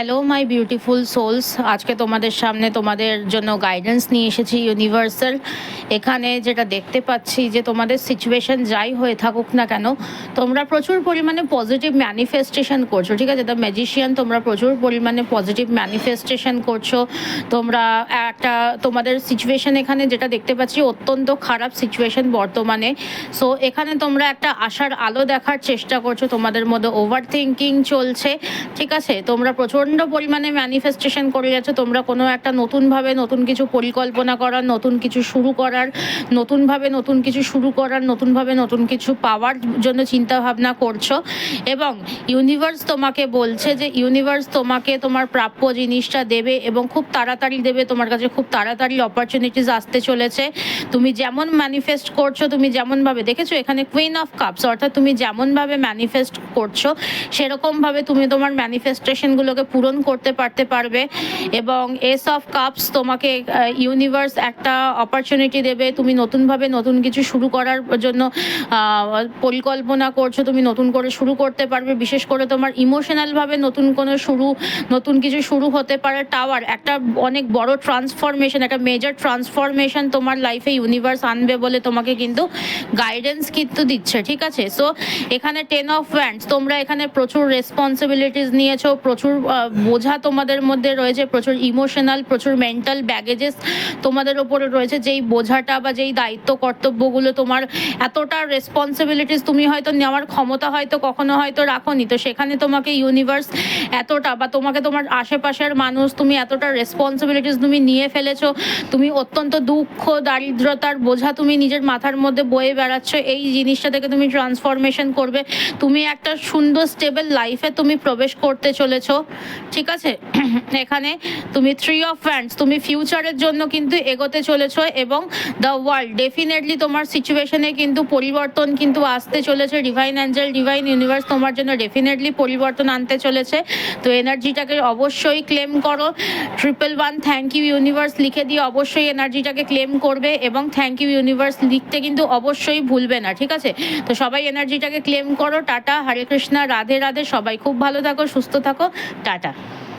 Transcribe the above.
Hello my beautiful sols, আজকে তোমাদের সামনে তোমাদের জন্য গাইডেন্স নিয়ে এসেছি ইউনিভার্সাল। এখানে যেটা দেখতে পাচ্ছি যে তোমাদের সিচুয়েশন যাই হয়ে থাকুক না কেন, তোমরা প্রচুর পরিমাণে পজিটিভ ম্যানিফেস্টেশন করছো। ঠিক আছে, দ্য ম্যাজিশিয়ান, তোমরা প্রচুর পরিমাণে পজিটিভ ম্যানিফেস্টেশন করছো। তোমরা একটা তোমাদের সিচুয়েশন এখানে যেটা দেখতে পাচ্ছি অত্যন্ত খারাপ সিচুয়েশন বর্তমানে। সো এখানে তোমরা একটা আশার আলো দেখার চেষ্টা করছো, তোমাদের মধ্যে ওভার থিঙ্কিং চলছে। ঠিক আছে, তোমরা প্রচণ্ড পরিমাণে ম্যানিফেস্টেশন করে যাচ্ছ। তোমরা কোনো একটা নতুনভাবে নতুন কিছু পরিকল্পনা করার, নতুন কিছু শুরু করার, নতুনভাবে নতুন কিছু শুরু করার, নতুনভাবে নতুন কিছু পাওয়ার জন্য চিন্তা ভাবনা করছো। এবং ইউনিভার্স তোমাকে বলছে যে ইউনিভার্স তোমাকে তোমার প্রাপ্য জিনিসটা দেবে এবং খুব তাড়াতাড়ি দেবে। তোমার কাছে খুব তাড়াতাড়ি অপরচুনিটিস আসতে চলেছে। তুমি যেমন ম্যানিফেস্ট করছো, তুমি যেমনভাবে দেখেছো এখানে কুইন অফ কাপস, অর্থাৎ তুমি যেমনভাবে ম্যানিফেস্ট করছো সেরকমভাবে তুমি তোমার ম্যানিফেস্টেশনগুলোকে পূরণ করতে পারবে। এবং এস অফ কাপস, তোমাকে ইউনিভার্স একটা অপরচুনিটি দেবে। তুমি নতুনভাবে নতুন কিছু শুরু করার জন্য পরিকল্পনা করছো, তুমি নতুন করে শুরু করতে পারবে। বিশেষ করে তোমার ইমোশনালভাবে নতুন কিছু শুরু হতে পারে। টাওয়ার, একটা অনেক বড় ট্রান্সফরমেশন, একটা মেজর ট্রান্সফরমেশন তোমার লাইফে ইউনিভার্স আনবে বলে তোমাকে কিন্তু গাইডেন্স কিন্তু দিচ্ছে। ঠিক আছে, সো এখানে 10 অফ ওয়ান্ডস, তোমরা এখানে প্রচুর রেসপন্সিবিলিটিস নিয়েছো, প্রচুর বোঝা তোমাদের মধ্যে রয়েছে, প্রচুর ইমোশনাল, প্রচুর মেন্টাল ব্যাগেজেস তোমাদের ওপরে রয়েছে। যেই বোঝাটা বা যেই দায়িত্ব কর্তব্যগুলো তোমার, এতটা রেসপন্সিবিলিটিস তুমি হয়তো নেওয়ার ক্ষমতা হয়তো কখনো হয়তো রাখোনি, তো সেখানে তোমাকে ইউনিভার্স এতটা, বা তোমাকে তোমার আশেপাশের মানুষ, তুমি এতটা রেসপন্সিবিলিটিস তুমি নিয়ে ফেলেছো। তুমি অত্যন্ত দুঃখ দারিদ্রতার বোঝা তুমি নিজের মাথার মধ্যে বয়ে বেড়াচ্ছ। এই জিনিসটা থেকে তুমি ট্রান্সফরমেশন করবে। তুমি একটা সুন্দর স্টেবল লাইফে তুমি প্রবেশ করতে চলেছো। ঠিক আছে, এখানে তুমি 3 অফ ওয়ান্ডস, তুমি ফিউচারের জন্য কিন্তু এগোতে চলেছো। এবং দ্য ওয়ার্ল্ড, ডেফিনেটলি তোমার সিচুয়েশনে কিন্তু পরিবর্তন কিন্তু আসতে চলেছে। ডিভাইন অ্যাঞ্জেল, ডিভাইন ইউনিভার্স তোমার জন্য ডেফিনেটলি পরিবর্তন আনতে চলেছে। তো এনার্জিটাকে অবশ্যই ক্লেম করো। 111 থ্যাংক ইউ ইউনিভার্স লিখে দিয়ে অবশ্যই এনার্জিটাকে ক্লেম করবে। এবং থ্যাংক ইউ ইউনিভার্স লিখতে কিন্তু অবশ্যই ভুলবে না। ঠিক আছে, তো সবাই এনার্জিটাকে ক্লেম করো। টাটা, হরে কৃষ্ণা, রাধে রাধে। সবাই খুব ভালো থাকো, সুস্থ থাকো, টাটা।